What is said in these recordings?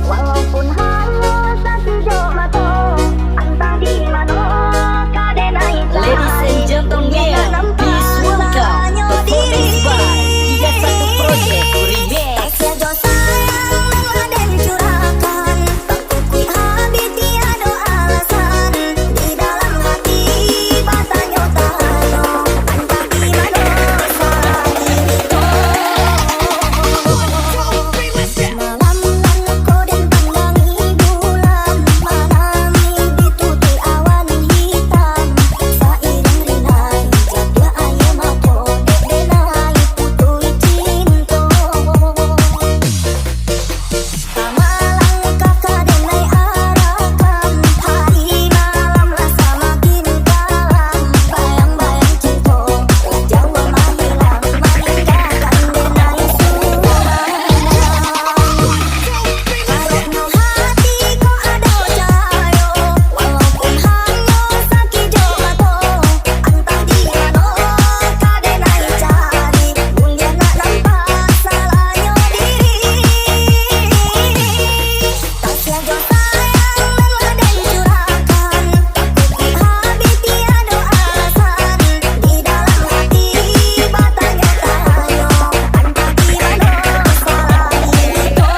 Walaupun hanya sekejap mata, entah di mana kadena itu. Ladies and gentlemen, please welcome performance by 31 Project Remix. Tak saja sayang ada yang curahkan, tak kukui habis tiada alasan. Di dalam hati batanya tahayo, entah di mana saat ini. Malam nan kau dan pandangi bulan, manami ditutup awan hitam. Sairing rinai jaga ayam aku denai putui cinta. Kamalang kakak denai arahkan, hari malam rasa makin dalam. Bayang-bayang cinta jauh menghilang, meninggalkan denai suara. Karena hatiku ada cahaya, walaupun hanya sekejap mata, entah di mana kadenai cari, bunda nak nampak salahnya diri. Tak saja sayang ada yang curahkan, tak kukui habis tiada alasan. Di dalam hati batanya tahayo, entah di mana salah ini.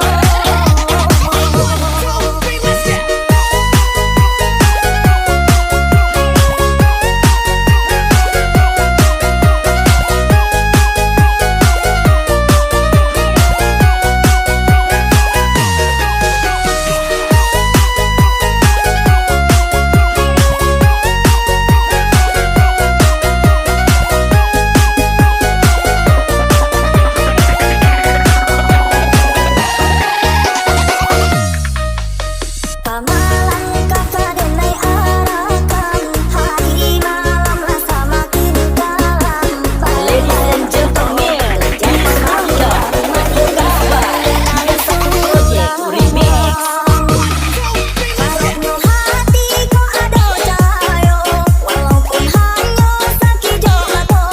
Kamalang kakak denai arahkan, hari malam rasa makin dalam. Ladies and gentlemen, please welcome performance by 31 Project Remix. Karena hatiku ada cahaya, walaupun hanya sekejap mata,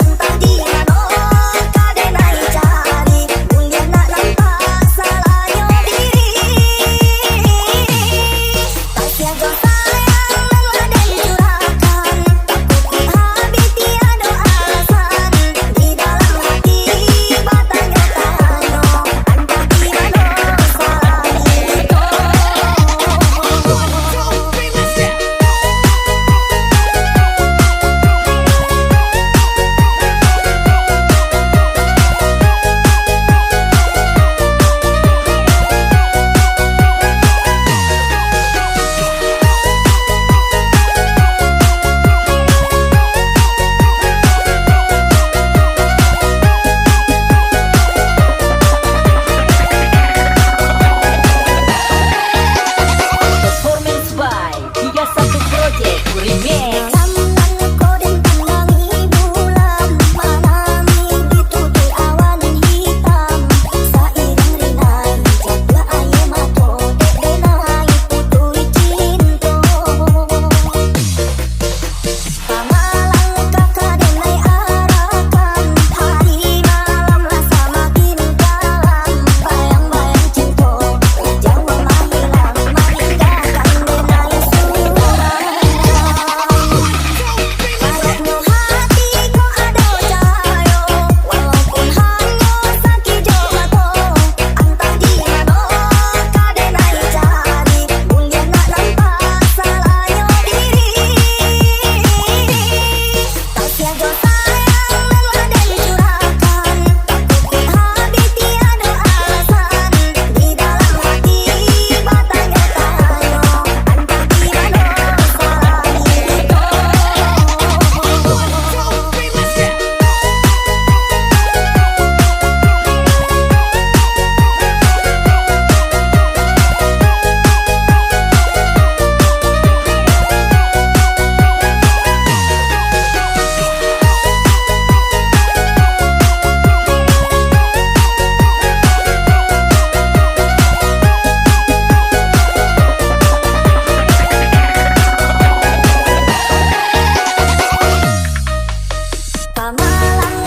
entah di mana kadenai cari, bunda nak nampak salahnya diri. Tak saja sayang ada yang curahkan, tak kukui habis tiada alasan. Di dalam hati batanya tahayo, entah di mana salah ini. Performance by 31 Project Remix. Malam nan kau dan pandangi bulan, manami ditutup awan hitam. Sairing rinai jaga ayam aku denai putui cinta. Kamalang kakak denai arahkan, hari malam rasa makin dalam. Bayang-bayang cinta jauh menghilang, meninggalkan denai suara. Karena hatiku ada cahaya, walaupun hanya sekejap mata, entah di mana kadenai cari, bunda nak nampak salahnya diri. Tak saja sayang ada yang curahkan, tak kukui habis tiada alasan. Di dalam hati batanya tahayo, entah di mana salah ini. Kamalang